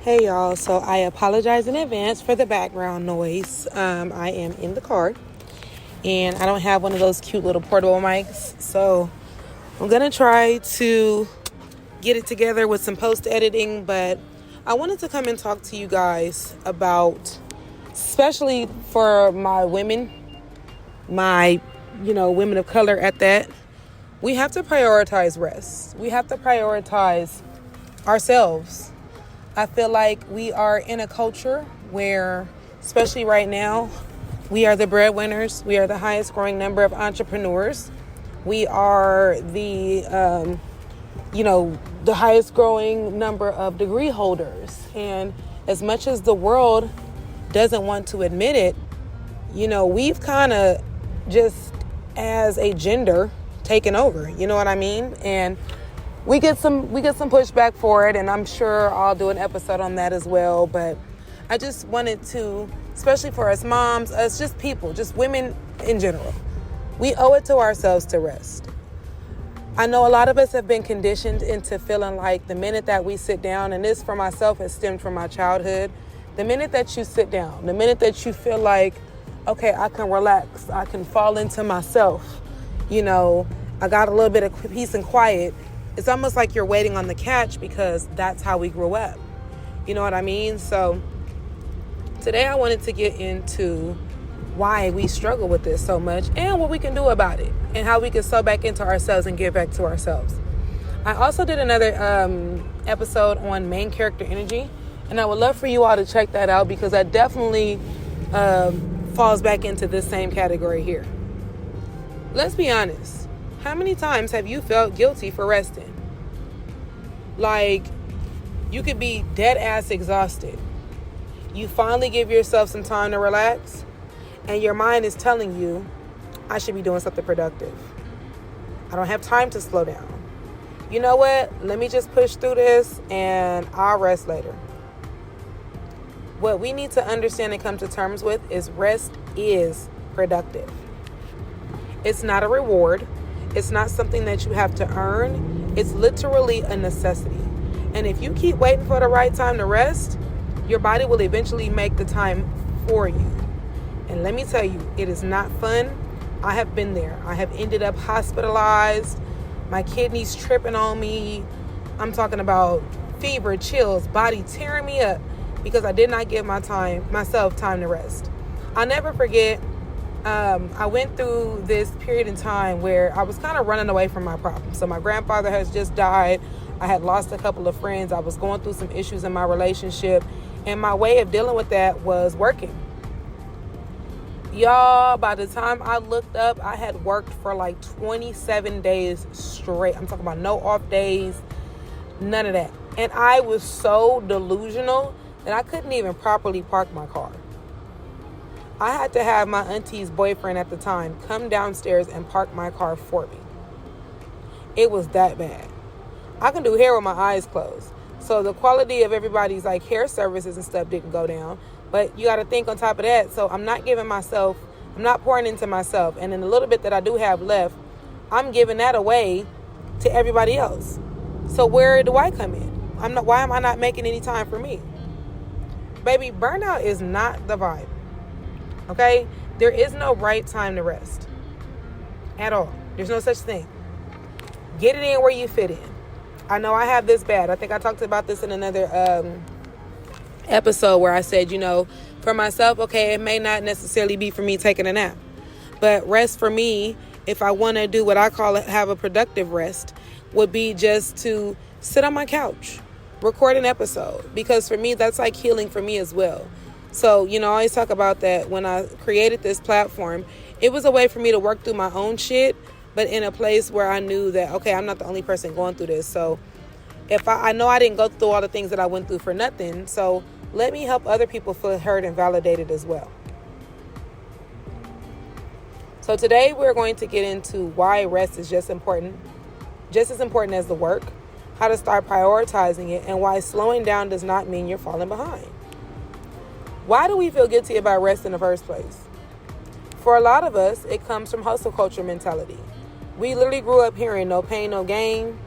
Hey y'all, so I apologize in advance for the background noise. I am in the car and I don't have one of those cute little portable mics, so I'm gonna try to get it together with some post editing. But I wanted to come and talk to you guys about, especially for my women, my women of color at that, we have to prioritize rest. We have to prioritize ourselves. I feel like we are in a culture where, especially right now, we are the breadwinners. We are the highest growing number of entrepreneurs. We are the highest growing number of degree holders. And as much as the world doesn't want to admit it, we've kind of just, as a gender, taken over. You know what I mean? And we get some pushback for it, and I'm sure I'll do an episode on that as well. But I just wanted to, especially for us moms, us just people, just women in general, we owe it to ourselves to rest. I know a lot of us have been conditioned into feeling like the minute that we sit down, and this for myself has stemmed from my childhood, the minute that you sit down, the minute that you feel like, okay, I can relax, I can fall into myself, I got a little bit of peace and quiet, it's almost like you're waiting on the catch, because that's how we grew up. You know what I mean? So today I wanted to get into why we struggle with this so much and what we can do about it and how we can sew back into ourselves and give back to ourselves. I also did another episode on main character energy, and I would love for you all to check that out, because that definitely falls back into this same category here. Let's be honest. How many times have you felt guilty for resting? Like, you could be dead ass exhausted. You finally give yourself some time to relax, and your mind is telling you, I should be doing something productive. I don't have time to slow down. You know what? Let me just push through this and I'll rest later. What we need to understand and come to terms with is rest is productive. It's not a reward. It's not something that you have to earn. It's literally a necessity. And if you keep waiting for the right time to rest, your body will eventually make the time for you. And let me tell you, it is not fun. I have been there. I have ended up hospitalized, my kidneys tripping on me. I'm talking about fever, chills, body tearing me up because I did not give myself time to rest. I'll never forget, I went through this period in time where I was kind of running away from my problems. So my grandfather has just died. I had lost a couple of friends. I was going through some issues in my relationship. And my way of dealing with that was working. Y'all, by the time I looked up, I had worked for like 27 days straight. I'm talking about no off days, none of that. And I was so delusional that I couldn't even properly park my car. I had to have my auntie's boyfriend at the time come downstairs and park my car for me. It was that bad. I can do hair with my eyes closed. So the quality of everybody's like hair services and stuff didn't go down. But you got to think on top of that. So I'm not pouring into myself. And in the little bit that I do have left, I'm giving that away to everybody else. So where do I come in? Why am I not making any time for me? Baby, burnout is not the vibe. Okay? There is no right time to rest. At all. There's no such thing. Get it in where you fit in. I know I have this bad. I think I talked about this in another episode where I said, for myself, okay, it may not necessarily be for me taking a nap. But rest for me, if I want to do what I call it, have a productive rest, would be just to sit on my couch, record an episode. Because for me, that's like healing for me as well. So, I always talk about that. When I created this platform, it was a way for me to work through my own shit, but in a place where I knew that, okay, I'm not the only person going through this. So if I know I didn't go through all the things that I went through for nothing, so let me help other people feel heard and validated as well. So today we're going to get into why rest is just as important as the work, how to start prioritizing it, and why slowing down does not mean you're falling behind. Why do we feel guilty about rest in the first place? For a lot of us, it comes from hustle culture mentality. We literally grew up hearing no pain, no gain.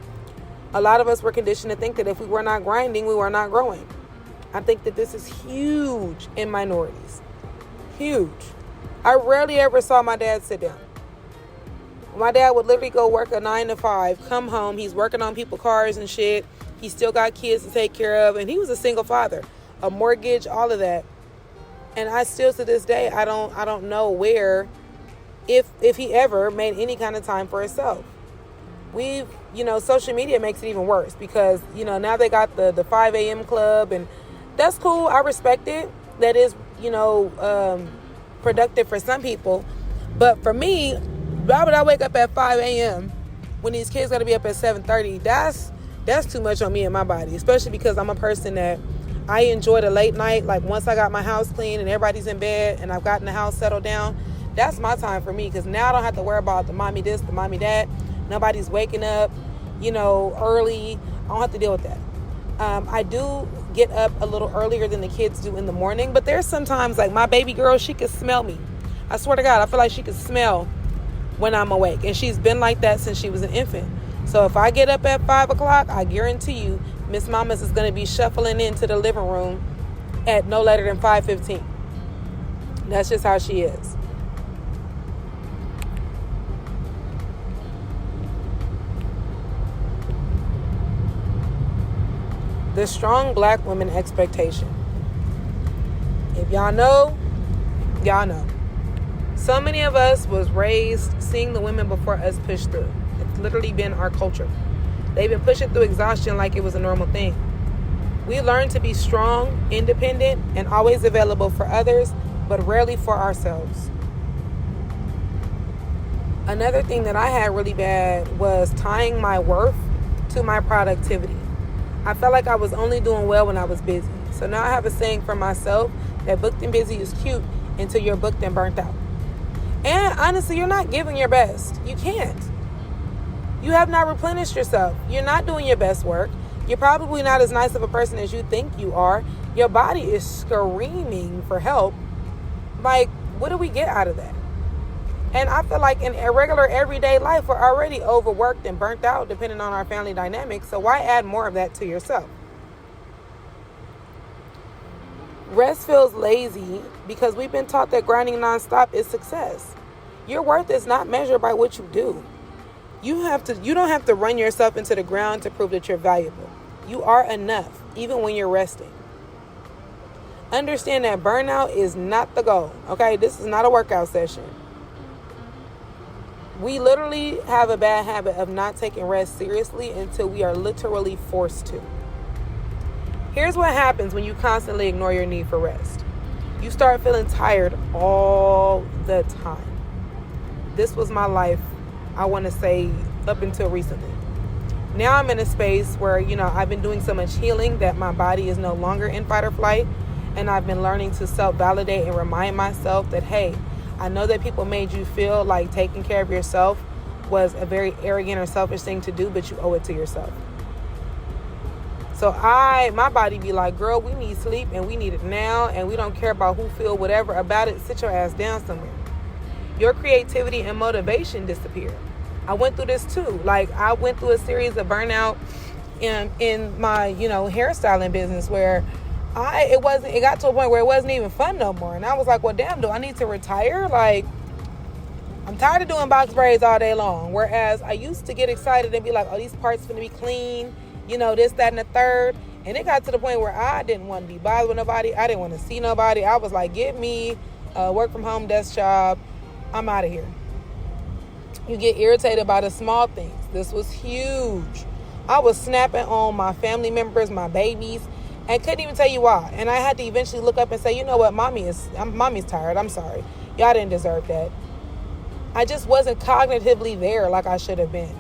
A lot of us were conditioned to think that if we were not grinding, we were not growing. I think that this is huge in minorities. Huge. I rarely ever saw my dad sit down. My dad would literally go work a 9 to 5, come home. He's working on people's cars and shit. He still got kids to take care of. And he was a single father, a mortgage, all of that. And I still, to this day, I don't know where, if he ever made any kind of time for himself. Social media makes it even worse because, now they got the 5 a.m. club, and that's cool. I respect it. That is, productive for some people. But for me, why would I wake up at 5 a.m. when these kids got to be up at 7:30? That's too much on me and my body, especially because I'm a person that I enjoy the late night. Like once I got my house clean and everybody's in bed and I've gotten the house settled down, that's my time for me because now I don't have to worry about the mommy this, the mommy that. Nobody's waking up, early. I don't have to deal with that. I do get up a little earlier than the kids do in the morning, but there's sometimes like my baby girl, she can smell me. I swear to God, I feel like she can smell when I'm awake. And she's been like that since she was an infant. So if I get up at 5 o'clock, I guarantee you, Miss Mamas is going to be shuffling into the living room at no later than 5:15. That's just how she is. The strong black woman expectation. If y'all know, y'all know. So many of us was raised seeing the women before us push through. It's literally been our culture. They've been pushing through exhaustion like it was a normal thing. We learned to be strong, independent, and always available for others, but rarely for ourselves. Another thing that I had really bad was tying my worth to my productivity. I felt like I was only doing well when I was busy. So now I have a saying for myself that booked and busy is cute until you're booked and burnt out. And honestly, you're not giving your best. You can't. You have not replenished yourself. You're not doing your best work. You're probably not as nice of a person as you think you are. Your body is screaming for help. Like, what do we get out of that? And I feel like in a regular everyday life, we're already overworked and burnt out depending on our family dynamics. So why add more of that to yourself? Rest feels lazy because we've been taught that grinding nonstop is success. Your worth is not measured by what you do. You don't have to run yourself into the ground to prove that you're valuable. You are enough, even when you're resting. Understand that burnout is not the goal. Okay, this is not a workout session. We literally have a bad habit of not taking rest seriously until we are literally forced to. Here's what happens when you constantly ignore your need for rest. You start feeling tired all the time. This was my life, I want to say, up until recently. Now I'm in a space where, I've been doing so much healing that my body is no longer in fight or flight. And I've been learning to self-validate and remind myself that, hey, I know that people made you feel like taking care of yourself was a very arrogant or selfish thing to do, but you owe it to yourself. So my body be like, girl, we need sleep and we need it now. And we don't care about who feel whatever about it. Sit your ass down somewhere. Your creativity and motivation disappear. I went through this too. Like I went through a series of burnout in my, hairstyling business where it got to a point where it wasn't even fun no more. And I was like, well, damn, do I need to retire? Like, I'm tired of doing box braids all day long. Whereas I used to get excited and be like, oh, these parts going to be clean, this, that, and the third. And it got to the point where I didn't want to be bothered with nobody. I didn't want to see nobody. I was like, get me a work from home desk job. I'm out of here. You get irritated by the small things. This was huge. I was snapping on my family members, my babies, and couldn't even tell you why. And I had to eventually look up and say, you know what, mommy's tired. I'm sorry. Y'all didn't deserve that. I just wasn't cognitively there like I should have been.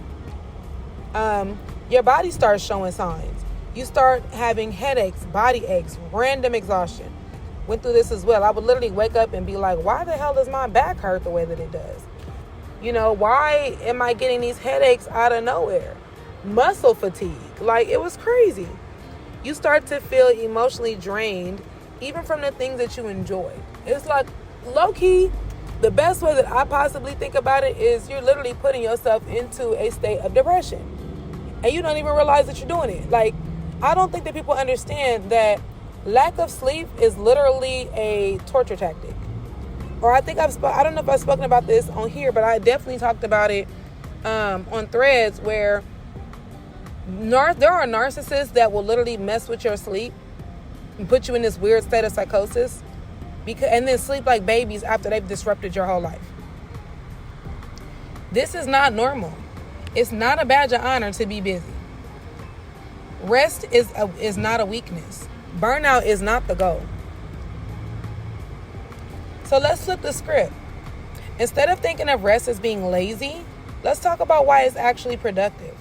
Your body starts showing signs. You start having headaches, body aches, random exhaustion. Went through this as well. I would literally wake up and be like, why the hell does my back hurt the way that it does? Why am I getting these headaches out of nowhere? Muscle fatigue. Like, it was crazy. You start to feel emotionally drained, even from the things that you enjoy. It's like, low-key, the best way that I possibly think about it is you're literally putting yourself into a state of depression. and you don't even realize that you're doing it. Like, I don't think that people understand that lack of sleep is literally a torture tactic. Or I think I don't know if I've spoken about this on here, but I definitely talked about it on threads where there are narcissists that will literally mess with your sleep and put you in this weird state of psychosis and then sleep like babies after they've disrupted your whole life. This is not normal. It's not a badge of honor to be busy. Rest is not a weakness. Burnout is not the goal. So let's flip the script. Instead of thinking of rest as being lazy, let's talk about why it's actually productive.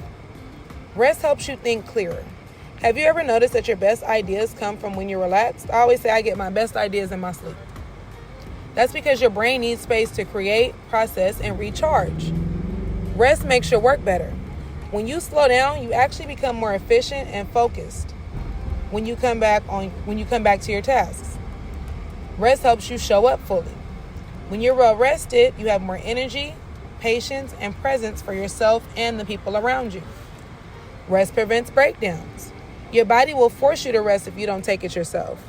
Rest helps you think clearer. Have you ever noticed that your best ideas come from when you're relaxed? I always say I get my best ideas in my sleep. That's because your brain needs space to create, process, and recharge. Rest makes your work better. When you slow down, you actually become more efficient and focused when you come back to your tasks. Rest helps you show up fully. When you're well rested, you have more energy, patience, and presence for yourself and the people around you. Rest prevents breakdowns. Your body will force you to rest if you don't take it yourself.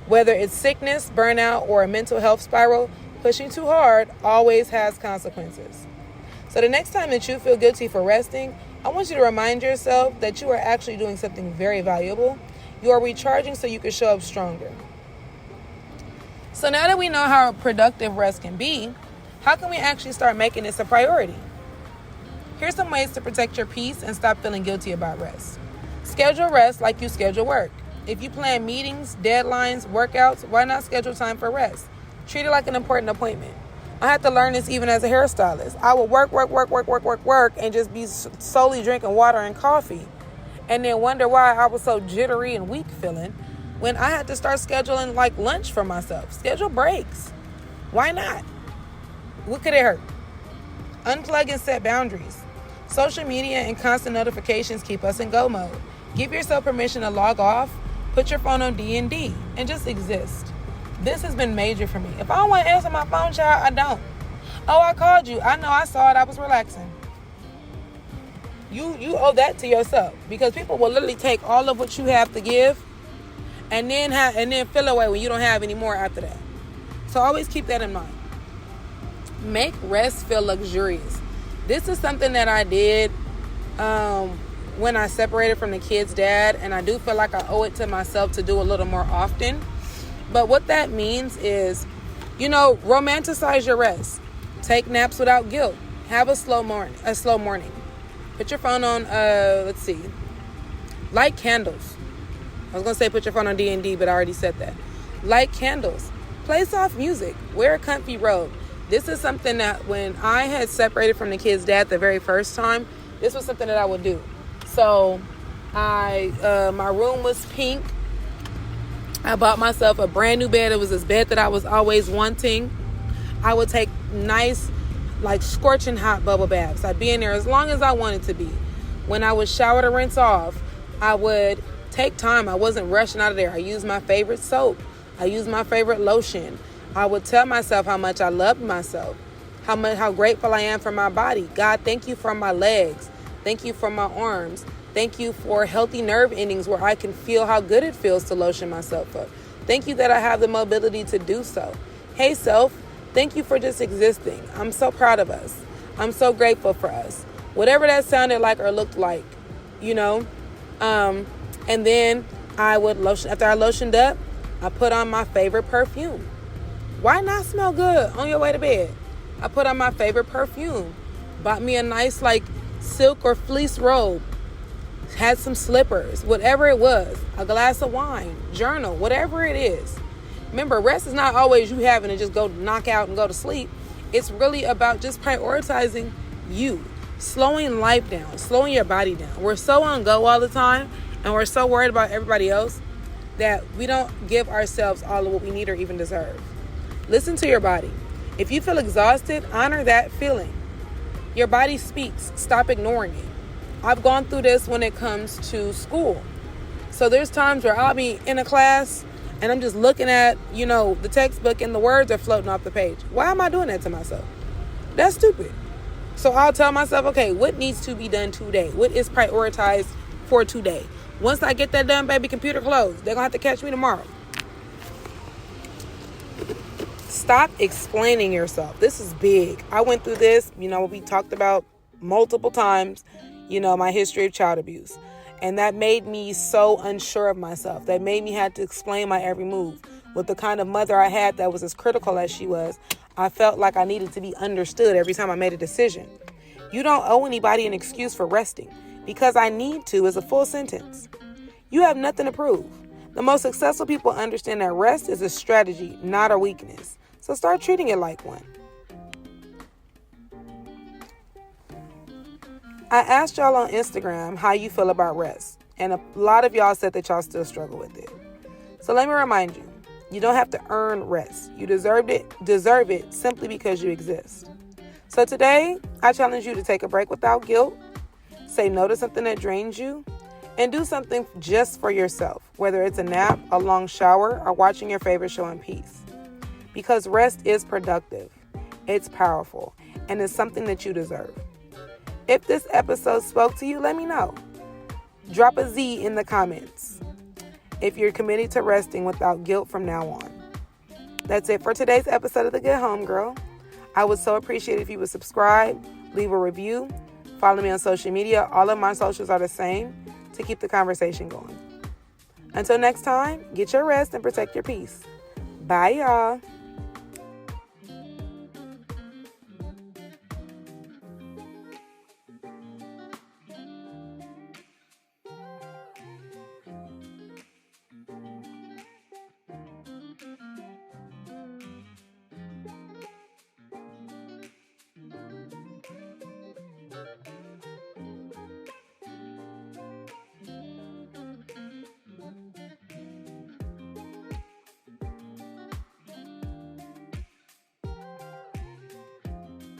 Whether it's sickness, burnout, or a mental health spiral, pushing too hard always has consequences. So the next time that you feel guilty for resting, I want you to remind yourself that you are actually doing something very valuable. You are recharging so you can show up stronger. So now that we know how productive rest can be, how can we actually start making this a priority? Here's some ways to protect your peace and stop feeling guilty about rest. Schedule rest like you schedule work. If you plan meetings, deadlines, workouts, why not schedule time for rest? Treat it like an important appointment. I had to learn this even as a hairstylist. I would work, and just be solely drinking water and coffee, and then wonder why I was so jittery and weak feeling when I had to start scheduling like lunch for myself. Schedule breaks. Why not? What could it hurt? Unplug and set boundaries. Social media and constant notifications keep us in go mode. Give yourself permission to log off, put your phone on D&D, and just exist. This has been major for me. If I don't want to answer my phone, child, I don't. Oh, I called you. I know, I saw it. I was relaxing. You owe that to yourself, because people will literally take all of what you have to give and then feel away when you don't have any more after that. So always keep that in mind. Make rest feel luxurious. This is something that I did when I separated from the kid's dad, and I do feel like I owe it to myself to do a little more often. But what that means is, romanticize your rest. Take naps without guilt. Have a slow morning. Put your phone on, light candles. I was going to say put your phone on D&D, but I already said that. Light candles. Play soft music. Wear a comfy robe. This is something that when I had separated from the kid's dad the very first time, this was something that I would do. So my room was pink. I bought myself a brand new bed. It was this bed that I was always wanting. I would take nice, scorching hot bubble baths. I'd be in there as long as I wanted to be. When I would shower to rinse off, I would take time. I wasn't rushing out of there. I used my favorite soap. I used my favorite lotion. I would tell myself how much I loved myself, how grateful I am for my body. God, thank you for my legs. Thank you for my arms. Thank you for healthy nerve endings where I can feel how good it feels to lotion myself up. Thank you that I have the mobility to do so. Hey, self, thank you for just existing. I'm so proud of us. I'm so grateful for us. Whatever that sounded like or looked like, And then I would lotion. After I lotioned up, I put on my favorite perfume. Why not smell good on your way to bed? I put on my favorite perfume. Bought me a nice silk or fleece robe. Had some slippers, whatever it was. A glass of wine, journal, whatever it is. Remember, rest is not always you having to just go knock out and go to sleep. It's really about just prioritizing you. Slowing life down, slowing your body down. We're so on go all the time, and we're so worried about everybody else that we don't give ourselves all of what we need or even deserve. Listen to your body. If you feel exhausted, honor that feeling. Your body speaks. Stop ignoring it. I've gone through this when it comes to school. So there's times where I'll be in a class and I'm just looking at, the textbook and the words are floating off the page. Why am I doing that to myself? That's stupid. So I'll tell myself, okay, what needs to be done today? What is prioritized for today? Once I get that done, baby, computer closed. They're going to have to catch me tomorrow. Stop explaining yourself. This is big. I went through this, we talked about multiple times, my history of child abuse. And that made me so unsure of myself. That made me have to explain my every move. With the kind of mother I had that was as critical as she was, I felt like I needed to be understood every time I made a decision. You don't owe anybody an excuse for resting. Because I need to is a full sentence. You have nothing to prove. The most successful people understand that rest is a strategy, not a weakness. So start treating it like one. I asked y'all on Instagram how you feel about rest. And a lot of y'all said that y'all still struggle with it. So let me remind you, you don't have to earn rest. You deserve it simply because you exist. So today, I challenge you to take a break without guilt, say no to something that drains you, and do something just for yourself, whether it's a nap, a long shower, or watching your favorite show in peace. Because rest is productive, it's powerful, and it's something that you deserve. If this episode spoke to you, let me know. Drop a Z in the comments if you're committed to resting without guilt from now on. That's it for today's episode of the Good Homegirl. I would so appreciate if you would subscribe, leave a review, follow me on social media. All of my socials are the same to keep the conversation going. Until next time, get your rest and protect your peace. Bye, y'all.